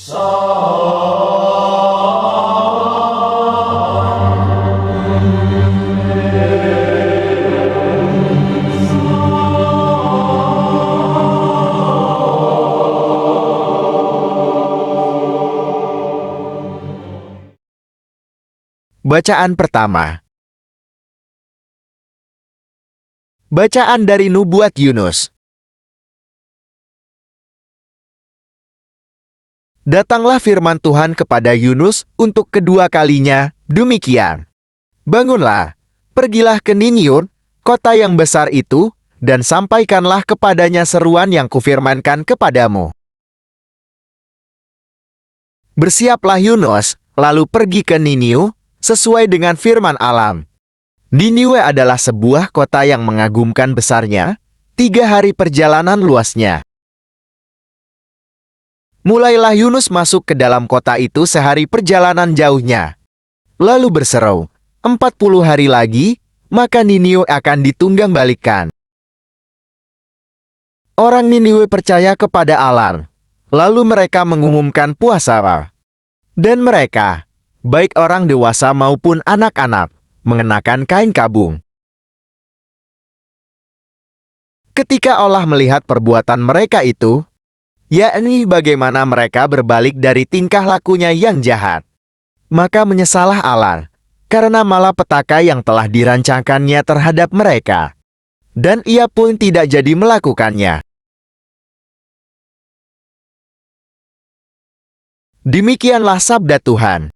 Bacaan pertama. Bacaan dari Nubuat Yunus. Datanglah firman Tuhan kepada Yunus untuk kedua kalinya, demikian. Bangunlah, pergilah ke Niniun, kota yang besar itu, dan sampaikanlah kepadanya seruan yang kufirmankan kepadamu. Bersiaplah Yunus, lalu pergi ke Niniu, sesuai dengan firman alam. Niniwe adalah sebuah kota yang mengagumkan besarnya, 3 hari perjalanan luasnya. Mulailah Yunus masuk ke dalam kota itu sehari perjalanan jauhnya. Lalu berseru, 40 hari lagi, maka Niniwe akan ditunggang-balikan. Orang Niniwe percaya kepada Allah. Lalu mereka mengumumkan puasa. Dan mereka, baik orang dewasa maupun anak-anak, mengenakan kain kabung. Ketika Allah melihat perbuatan mereka itu, yakni bagaimana mereka berbalik dari tingkah lakunya yang jahat, maka menyesallah Allah, karena malapetaka yang telah dirancangkannya terhadap mereka, dan ia pun tidak jadi melakukannya. Demikianlah sabda Tuhan.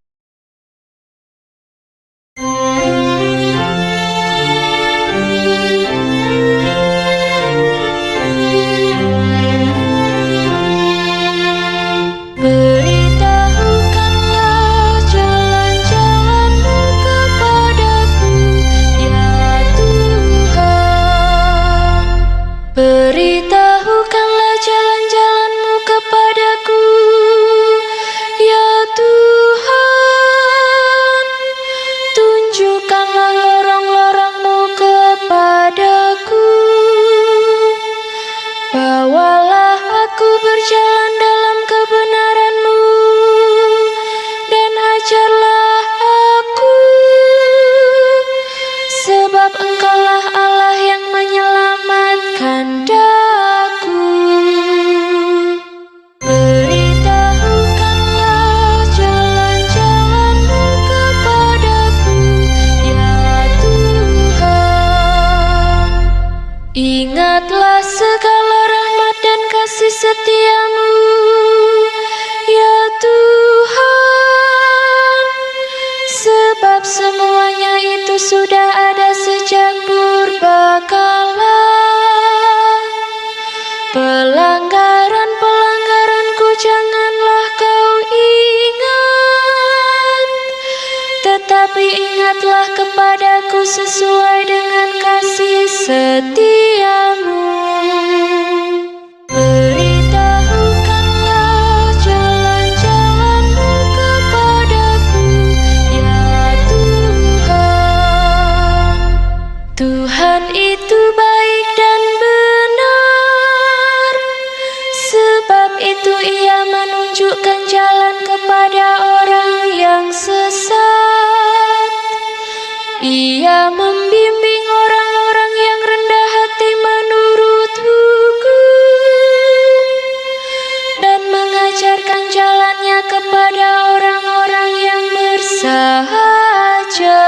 Beritahukanlah jalan-jalan-Mu kepadaku, ya Tuhan. Tunjukkanlah lorong-lorong-Mu kepadaku. Bawalah aku berjalan dalam kebenaran-Mu, dan ajarlah aku, sebab Engkaulah Allah yang menyelamatkan daku. Beritahukanlah jalan-jalan-Mu kepadaku, ya Tuhan. Ingatlah segala rahmat dan kasih setia-Mu, ya Tuhan, sebab semuanya itu sudah ada sejak purbakala. Pelanggaran-pelanggaranku janganlah Kau ingat, tetapi ingatlah kepadaku sesuai dengan kasih setia-Mu. Beritahukanlah jalan-jalan-Mu kepadaku, ya Tuhan. Tuhan itu baik dan benar, sebab itu Ia menunjukkan jalan kepada orang yang sesat. Ia membimbing orang-orang yang rendah hati menurut hukum, dan mengajarkan jalannya kepada orang-orang yang bersahaja.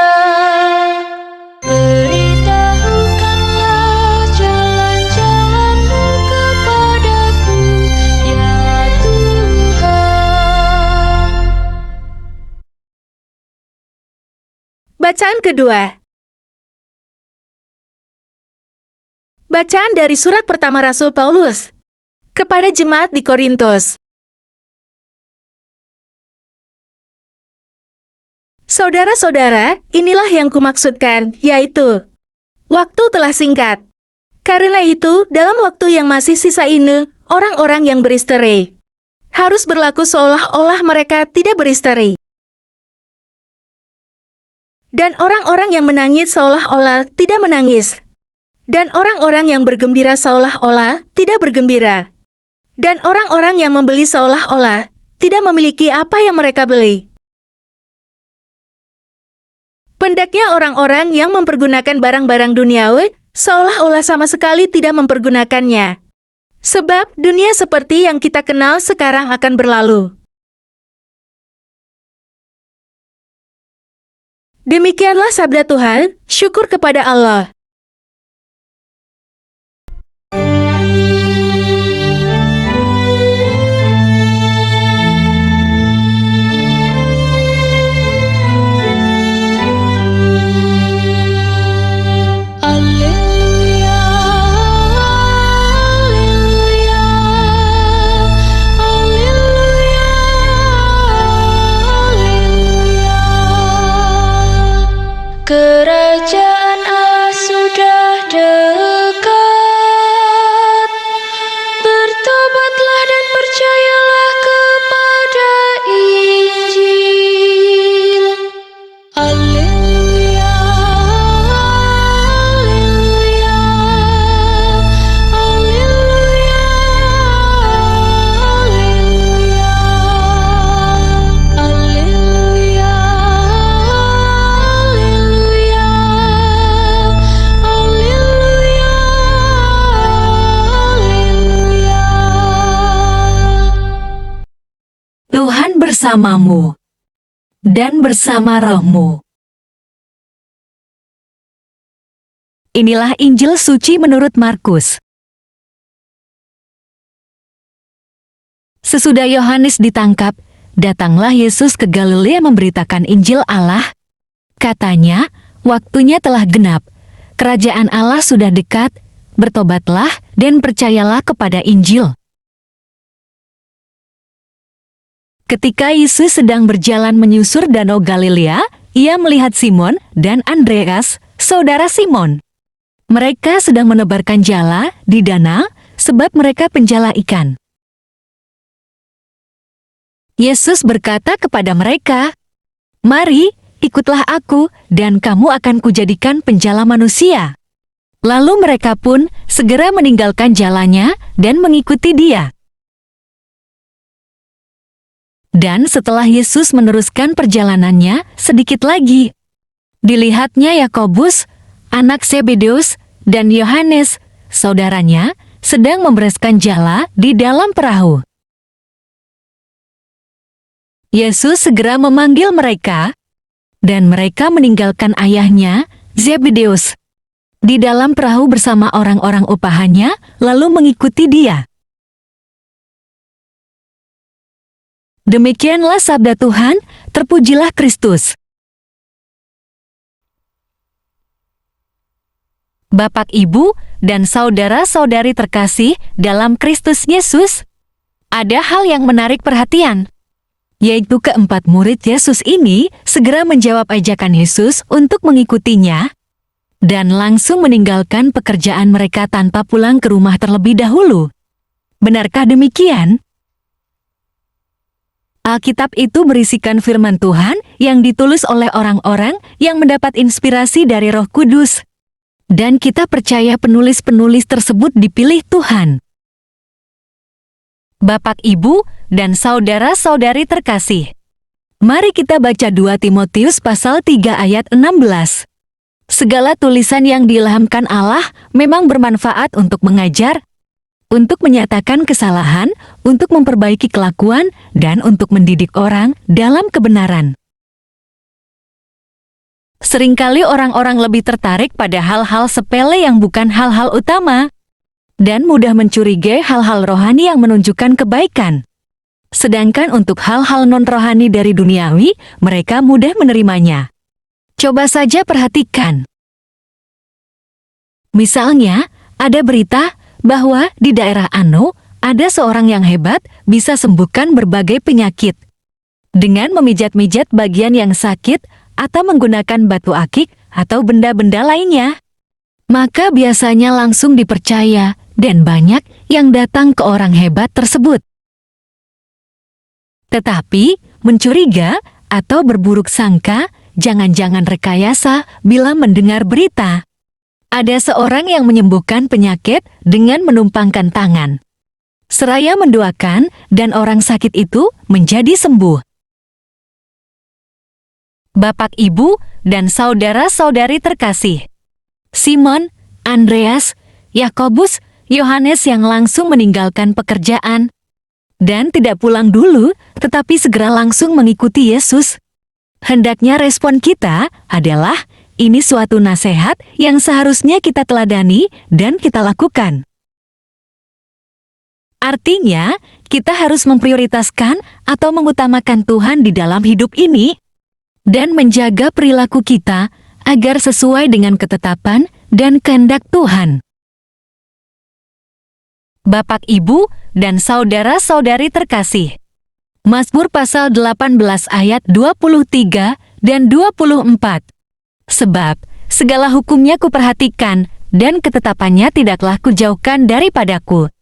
Beritahukanlah jalan-jalan-Mu kepadaku, ya Tuhan. Bacaan kedua. Bacaan dari surat pertama Rasul Paulus kepada jemaat di Korintus. Saudara-saudara, inilah yang kumaksudkan, yaitu waktu telah singkat. Karena itu, dalam waktu yang masih sisa ini, orang-orang yang beristri harus berlaku seolah-olah mereka tidak beristri. Dan orang-orang yang menangis seolah-olah tidak menangis. Dan orang-orang yang bergembira seolah-olah tidak bergembira. Dan orang-orang yang membeli seolah-olah tidak memiliki apa yang mereka beli. Pendaknya orang-orang yang mempergunakan barang-barang duniawi seolah-olah sama sekali tidak mempergunakannya. Sebab dunia seperti yang kita kenal sekarang akan berlalu. Demikianlah sabda Tuhan, syukur kepada Allah. Alleluia, alleluia, alleluia, alleluia. Kerajaan Allah sudah dekat. Bertobatlah dan percayalah kepada Injil. Alleluia, alleluia, alleluia, alleluia, alleluia, alleluia, alleluia. Tuhan bersamamu dan bersama rohmu. Inilah Injil suci menurut Markus. Sesudah Yohanes ditangkap, datanglah Yesus ke Galilea memberitakan Injil Allah. Katanya, waktunya telah genap. Kerajaan Allah sudah dekat. Bertobatlah dan percayalah kepada Injil. Ketika Yesus sedang berjalan menyusur Danau Galilea, ia melihat Simon dan Andreas, saudara Simon. Mereka sedang menebarkan jala di danau sebab mereka penjala ikan. Yesus berkata kepada mereka, "Mari, ikutlah aku, dan kamu akan kujadikan penjala manusia." Lalu mereka pun segera meninggalkan jalannya dan mengikuti dia. Dan setelah Yesus meneruskan perjalanannya sedikit lagi, dilihatnya Yakobus, anak Zebedeus, dan Yohanes, saudaranya, sedang membereskan jala di dalam perahu. Yesus segera memanggil mereka, dan mereka meninggalkan ayahnya, Zebedeus, di dalam perahu bersama orang-orang upahannya, lalu mengikuti dia. Demikianlah sabda Tuhan, terpujilah Kristus. Bapak, Ibu, dan saudara-saudari terkasih dalam Kristus Yesus, ada hal yang menarik perhatian, yaitu keempat murid Yesus ini segera menjawab ajakan Yesus untuk mengikutinya, dan langsung meninggalkan pekerjaan mereka tanpa pulang ke rumah terlebih dahulu. Benarkah demikian? Alkitab itu berisikan firman Tuhan yang ditulis oleh orang-orang yang mendapat inspirasi dari Roh Kudus. Dan kita percaya penulis-penulis tersebut dipilih Tuhan. Bapak, Ibu, dan saudara-saudari terkasih, mari kita baca 2 Timotius pasal 3 ayat 16. Segala tulisan yang diilhamkan Allah memang bermanfaat untuk mengajar, untuk menyatakan kesalahan, untuk memperbaiki kelakuan, dan untuk mendidik orang dalam kebenaran. Seringkali orang-orang lebih tertarik pada hal-hal sepele yang bukan hal-hal utama, dan mudah mencurigai hal-hal rohani yang menunjukkan kebaikan. Sedangkan untuk hal-hal non-rohani dari duniawi, mereka mudah menerimanya. Coba saja perhatikan. Misalnya, ada berita bahwa di daerah Ano, ada seorang yang hebat bisa sembuhkan berbagai penyakit. Dengan memijat-mijat bagian yang sakit atau menggunakan batu akik atau benda-benda lainnya. Maka biasanya langsung dipercaya dan banyak yang datang ke orang hebat tersebut. Tetapi, mencuriga atau berburuk sangka, jangan-jangan rekayasa bila mendengar berita. Ada seorang yang menyembuhkan penyakit dengan menumpangkan tangan. Seraya mendoakan, dan orang sakit itu menjadi sembuh. Bapak, Ibu, dan saudara-saudari terkasih, Simon, Andreas, Yakobus, Yohanes yang langsung meninggalkan pekerjaan dan tidak pulang dulu, tetapi segera langsung mengikuti Yesus. Hendaknya respon kita adalah, ini suatu nasihat yang seharusnya kita teladani dan kita lakukan. Artinya, kita harus memprioritaskan atau mengutamakan Tuhan di dalam hidup ini dan menjaga perilaku kita agar sesuai dengan ketetapan dan kehendak Tuhan. Bapak, Ibu, dan saudara-saudari terkasih, Mazmur pasal 18 ayat 23 dan 24. Sebab, segala hukumnya kuperhatikan, dan ketetapannya tidaklah kujauhkan daripadaku.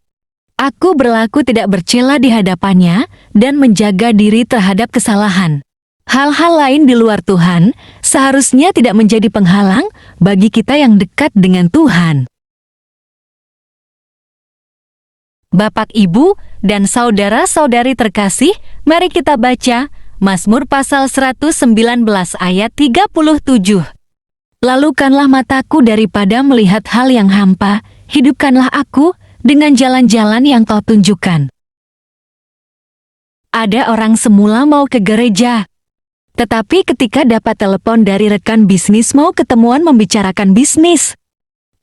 Aku berlaku tidak bercela di hadapannya, dan menjaga diri terhadap kesalahan. Hal-hal lain di luar Tuhan seharusnya tidak menjadi penghalang bagi kita yang dekat dengan Tuhan. Bapak, Ibu, dan saudara-saudari terkasih, mari kita baca Mazmur pasal 119 ayat 37. Lalukanlah mataku daripada melihat hal yang hampa, hidupkanlah aku dengan jalan-jalan yang Kau tunjukkan. Ada orang semula mau ke gereja, tetapi ketika dapat telepon dari rekan bisnis mau ketemuan membicarakan bisnis,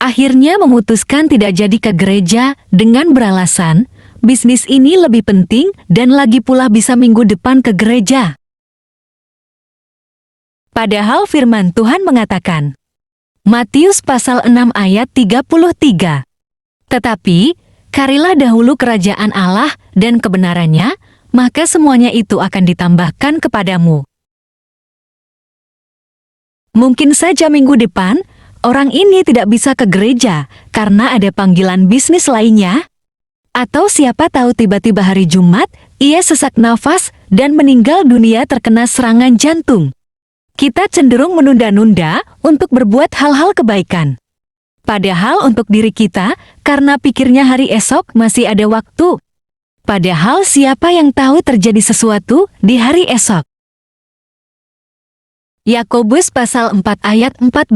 akhirnya memutuskan tidak jadi ke gereja dengan beralasan, bisnis ini lebih penting dan lagi pula bisa minggu depan ke gereja. Padahal firman Tuhan mengatakan, Matius pasal 6 ayat 33. Tetapi, carilah dahulu kerajaan Allah dan kebenarannya, maka semuanya itu akan ditambahkan kepadamu. Mungkin saja minggu depan, orang ini tidak bisa ke gereja karena ada panggilan bisnis lainnya. Atau siapa tahu tiba-tiba hari Jumat, ia sesak nafas dan meninggal dunia terkena serangan jantung. Kita cenderung menunda-nunda untuk berbuat hal-hal kebaikan. Padahal untuk diri kita, karena pikirnya hari esok masih ada waktu. Padahal siapa yang tahu terjadi sesuatu di hari esok? Yakobus pasal 4 ayat 14.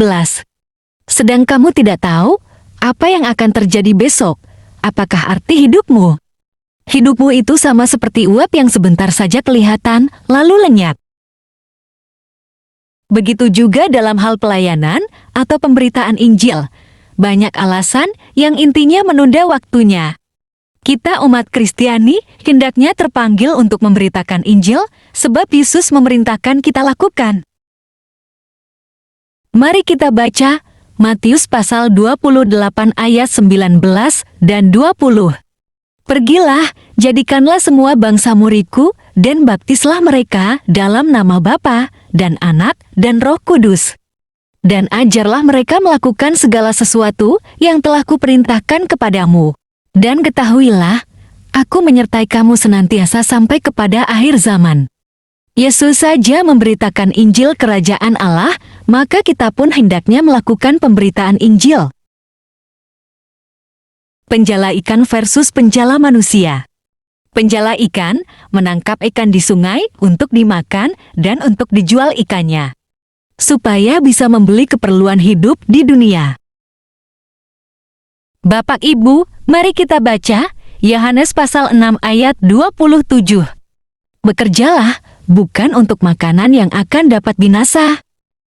Sedang kamu tidak tahu apa yang akan terjadi besok. Apakah arti hidupmu? Hidupmu itu sama seperti uap yang sebentar saja kelihatan, lalu lenyap. Begitu juga dalam hal pelayanan atau pemberitaan Injil. Banyak alasan yang intinya menunda waktunya. Kita umat Kristiani hendaknya terpanggil untuk memberitakan Injil sebab Yesus memerintahkan kita lakukan. Mari kita baca Matius pasal 28 ayat 19 dan 20. Pergilah, jadikanlah semua bangsa muridku, dan baptislah mereka dalam nama Bapa, dan Anak, dan Roh Kudus. Dan ajarlah mereka melakukan segala sesuatu yang telah kuperintahkan kepadamu. Dan ketahuilah, aku menyertai kamu senantiasa sampai kepada akhir zaman. Yesus saja memberitakan Injil Kerajaan Allah, maka kita pun hendaknya melakukan pemberitaan Injil. Penjala ikan versus penjala manusia. Penjala ikan menangkap ikan di sungai untuk dimakan dan untuk dijual ikannya, supaya bisa membeli keperluan hidup di dunia. Bapak, Ibu, mari kita baca Yohanes pasal 6 ayat 27. Bekerjalah bukan untuk makanan yang akan dapat binasa,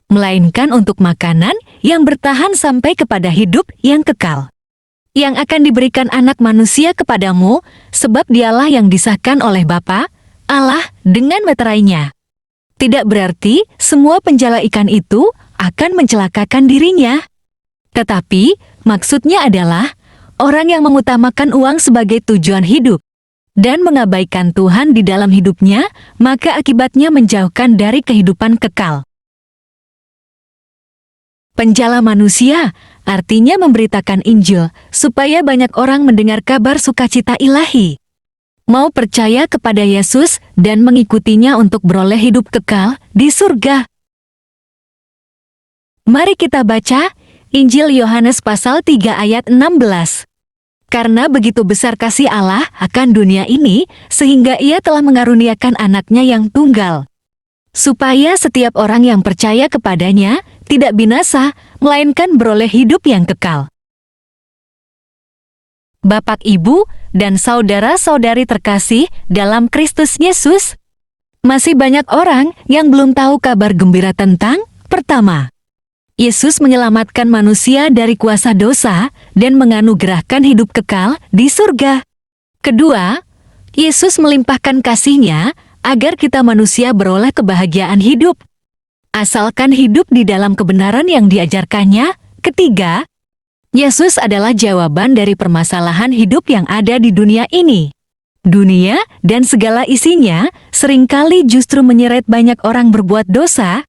melainkan untuk makanan yang bertahan sampai kepada hidup yang kekal, yang akan diberikan Anak Manusia kepadamu, sebab Dialah yang disahkan oleh Bapa, Allah, dengan meterainya. Tidak berarti semua penjala ikan itu akan mencelakakan dirinya. Tetapi, maksudnya adalah orang yang mengutamakan uang sebagai tujuan hidup dan mengabaikan Tuhan di dalam hidupnya, maka akibatnya menjauhkan dari kehidupan kekal. Penjala manusia artinya memberitakan Injil supaya banyak orang mendengar kabar sukacita ilahi, mau percaya kepada Yesus dan mengikutinya untuk beroleh hidup kekal di surga. Mari kita baca Injil Yohanes pasal 3 ayat 16. Karena begitu besar kasih Allah akan dunia ini, sehingga Ia telah mengaruniakan anaknya yang tunggal, supaya setiap orang yang percaya kepadanya tidak binasa, melainkan beroleh hidup yang kekal. Bapak, Ibu, dan saudara-saudari terkasih dalam Kristus Yesus, masih banyak orang yang belum tahu kabar gembira tentang, pertama, Yesus menyelamatkan manusia dari kuasa dosa dan menganugerahkan hidup kekal di surga. Kedua, Yesus melimpahkan kasih-Nya agar kita manusia beroleh kebahagiaan hidup, asalkan hidup di dalam kebenaran yang diajarkannya. Ketiga, Yesus adalah jawaban dari permasalahan hidup yang ada di dunia ini. Dunia dan segala isinya seringkali justru menyeret banyak orang berbuat dosa,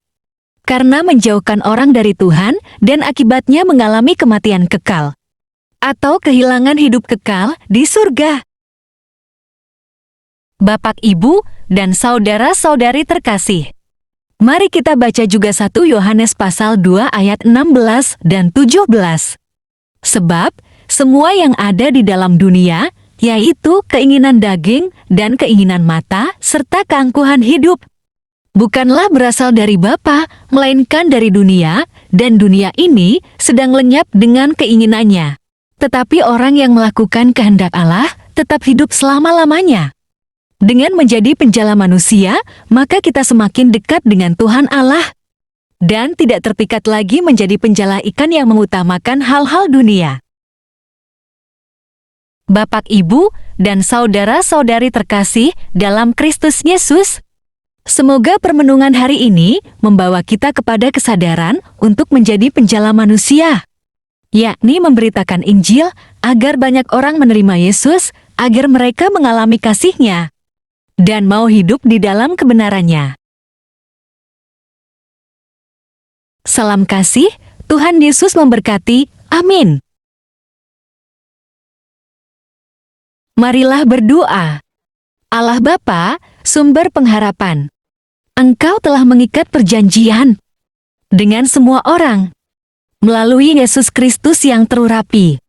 karena menjauhkan orang dari Tuhan dan akibatnya mengalami kematian kekal, atau kehilangan hidup kekal di surga. Bapak, Ibu, dan saudara-saudari terkasih, mari kita baca juga 1 Yohanes pasal 2 ayat 16 dan 17. Sebab semua yang ada di dalam dunia, yaitu keinginan daging dan keinginan mata serta keangkuhan hidup, bukanlah berasal dari Bapa, melainkan dari dunia, dan dunia ini sedang lenyap dengan keinginannya. Tetapi orang yang melakukan kehendak Allah tetap hidup selama-lamanya. Dengan menjadi penjala manusia, maka kita semakin dekat dengan Tuhan Allah, dan tidak terpikat lagi menjadi penjala ikan yang mengutamakan hal-hal dunia. Bapak, Ibu, dan saudara-saudari terkasih dalam Kristus Yesus, semoga permenungan hari ini membawa kita kepada kesadaran untuk menjadi penjala manusia, yakni memberitakan Injil agar banyak orang menerima Yesus, agar mereka mengalami kasih-Nya dan mau hidup di dalam kebenaran-Nya. Salam kasih, Tuhan Yesus memberkati. Amin. Marilah berdoa. Allah Bapa, sumber pengharapan, Engkau telah mengikat perjanjian dengan semua orang melalui Yesus Kristus yang terurapi.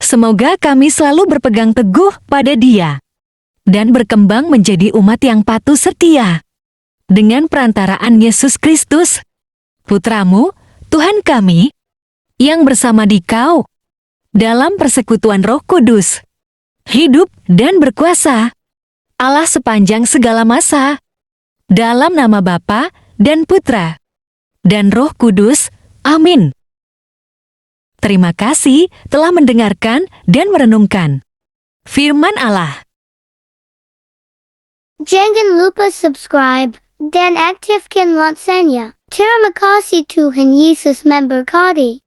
Semoga kami selalu berpegang teguh pada Dia dan berkembang menjadi umat yang patuh setia dengan perantaraan Yesus Kristus, Putramu, Tuhan kami, yang bersama Dikau dalam persekutuan Roh Kudus, hidup dan berkuasa, Allah sepanjang segala masa. Dalam nama Bapa dan Putra dan Roh Kudus. Amin. Terima kasih telah mendengarkan dan merenungkan firman Allah. Jangan lupa subscribe dan aktifkan loncengnya. Terima kasih Tuhan Yesus memberkati.